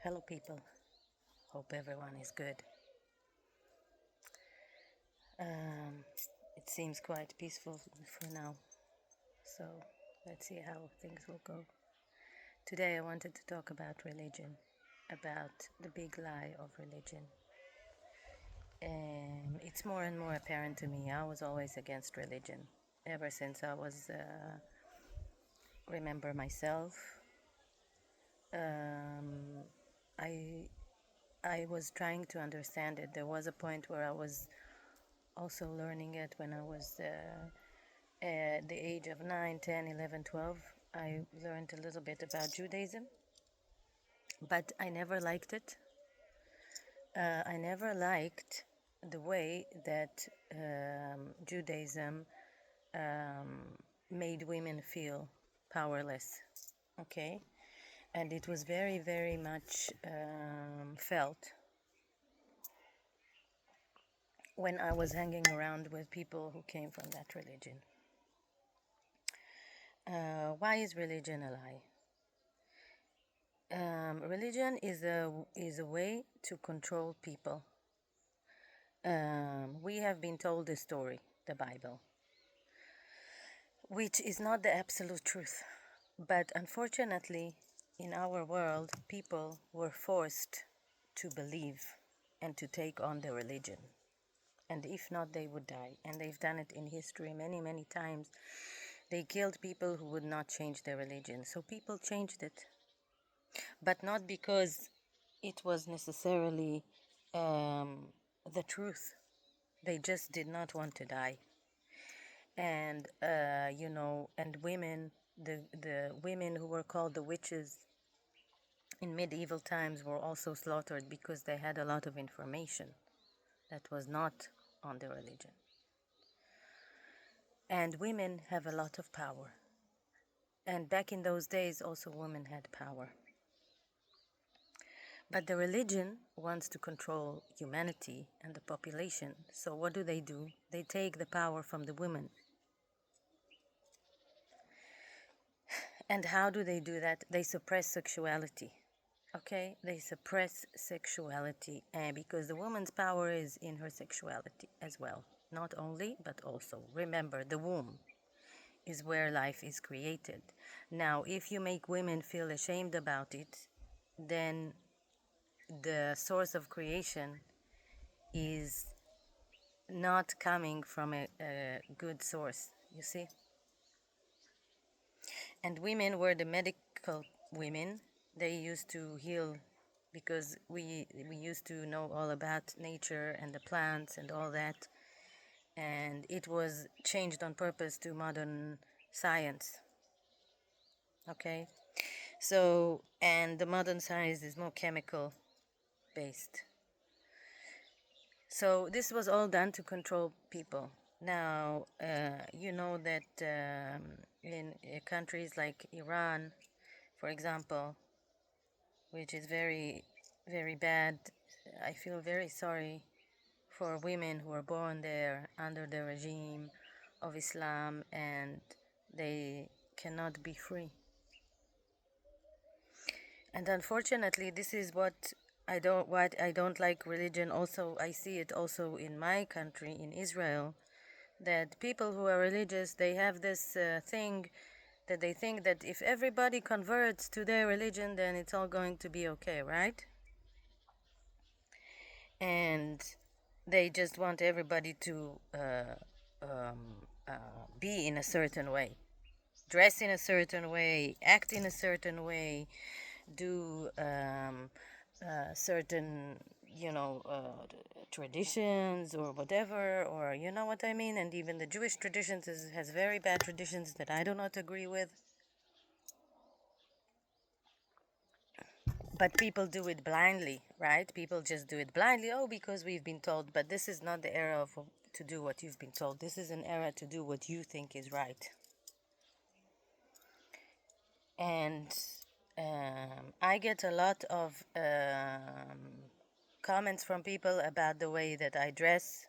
Hello, people. Hope everyone is good. It seems quite peaceful for now, so let's see how things will go. Today, I wanted to talk about religion, about the big lie of religion. It's more and more apparent to me. I was always against religion ever since I was remember myself. I was trying to understand it. There was a point where I was also learning it when I was at the age of 9, 10, 11, 12. I learned a little bit about Judaism, but I never liked it. I never liked the way that Judaism made women feel powerless, okay? And it was very, very much felt when I was hanging around with people who came from that religion. Why is religion a lie? Religion is a way to control people. We have been told a story, the Bible, which is not the absolute truth. But unfortunately, in our world, people were forced to believe and to take on the religion. And if not, they would die. And they've done it in history many, many times. They killed people who would not change their religion. So people changed it. But not because it was necessarily the truth. They just did not want to die. And, and women, the women who were called the witches in medieval times were also slaughtered because they had a lot of information that was not on the religion. And women have a lot of power. And back in those days, also women had power. But the religion wants to control humanity and the population. So what do? They take the power from the women. And how do they do that? They suppress sexuality. Okay? They suppress sexuality because the woman's power is in her sexuality as well. Not only, but also. Remember, the womb is where life is created. Now, if you make women feel ashamed about it, then the source of creation is not coming from a good source, you see? And women were the medical women. They used to heal because we used to know all about nature and the plants and all that. And it was changed on purpose to modern science. Okay? So, and the modern science is more chemical based. So this was all done to control people. Now, you know that in countries like Iran, for example, which is very, very bad, I feel very sorry for women who are born there under the regime of Islam and they cannot be free. And unfortunately, this is what I don't like religion. Also, I see it also in my country, in Israel, that people who are religious, they have this thing that they think that if everybody converts to their religion, then it's all going to be okay, right? And they just want everybody to be in a certain way, dress in a certain way, act in a certain way, do certain, traditions or whatever, or you know what I mean? And even the Jewish traditions has very bad traditions that I do not agree with. But people do it blindly, right? People just do it blindly, because we've been told. But this is not the era to do what you've been told. This is an era to do what you think is right. And I get a lot of comments from people about the way that I dress,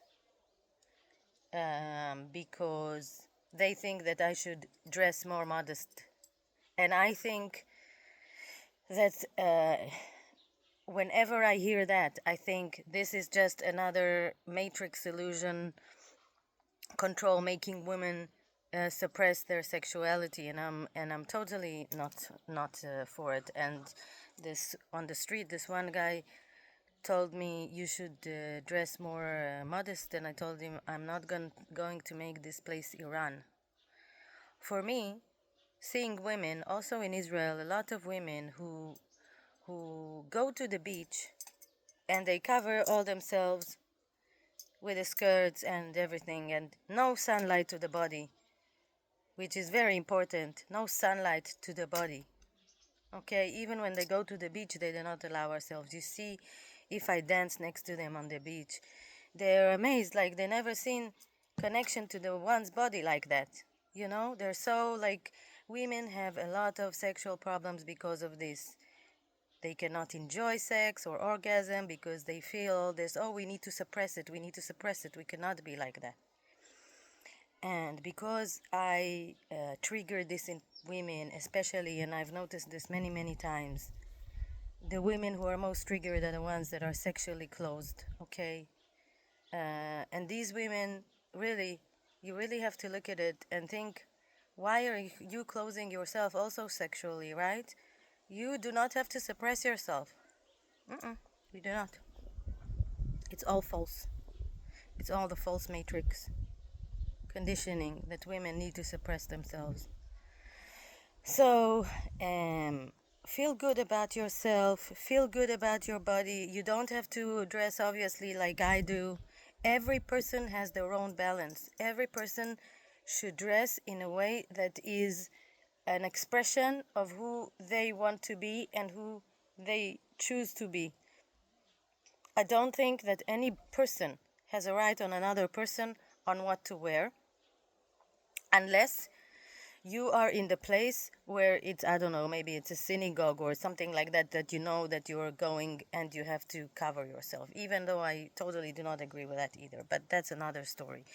because they think that I should dress more modest. And I think that whenever I hear that, I think this is just another matrix illusion control, making women suppress their sexuality, and I'm totally not for it. And this on the street, this one guy told me you should dress more modest, and I told him I'm not going to make this place Iran. For me, seeing women, also in Israel, a lot of women who go to the beach and they cover all themselves with the skirts and everything, and no sunlight to the body, which is very important. No sunlight to the body. Okay, even when they go to the beach, they do not allow ourselves. You see, if I dance next to them on the beach, they're amazed, like they never seen connection to the one's body like that. You know, they're so like, women have a lot of sexual problems because of this. They cannot enjoy sex or orgasm because they feel this, oh, we need to suppress it, we need to suppress it, we cannot be like that. And because I triggered this in women especially, and I've noticed this many times, the women who are most triggered are the ones that are sexually closed, okay? And these women, really, you really have to look at it and think, why are you closing yourself also sexually, right? You do not have to suppress yourself. You do not. It's all false. It's all the false matrix conditioning that women need to suppress themselves. So, feel good about yourself, feel good about your body. You don't have to dress obviously like I do. Every person has their own balance. Every person should dress in a way that is an expression of who they want to be and who they choose to be. I don't think that any person has a right on another person on what to wear, unless you are in the place where it's, I don't know, maybe it's a synagogue or something like that, that you know that you are going and you have to cover yourself, even though I totally do not agree with that either, but that's another story.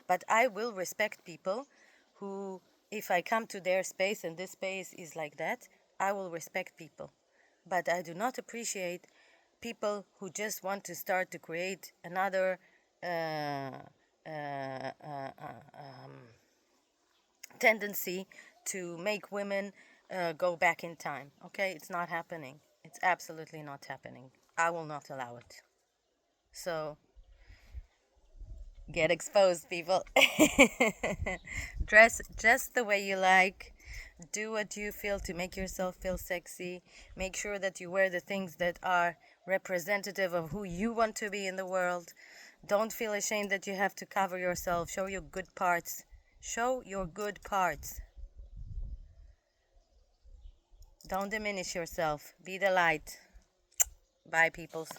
But I will respect people who, if I come to their space and this space is like that, I will respect people. But I do not appreciate people who just want to start to create another tendency to make women go back in time. Okay, it's not happening. It's absolutely not happening. I will not allow it. So get exposed, people. Dress just the way you like. Do what you feel to make yourself feel sexy. Make sure that you wear the things that are representative of who you want to be in the world. Don't feel ashamed that you have to cover yourself. Show your good parts. Show your good parts. Don't diminish yourself. Be the light. Bye, peoples.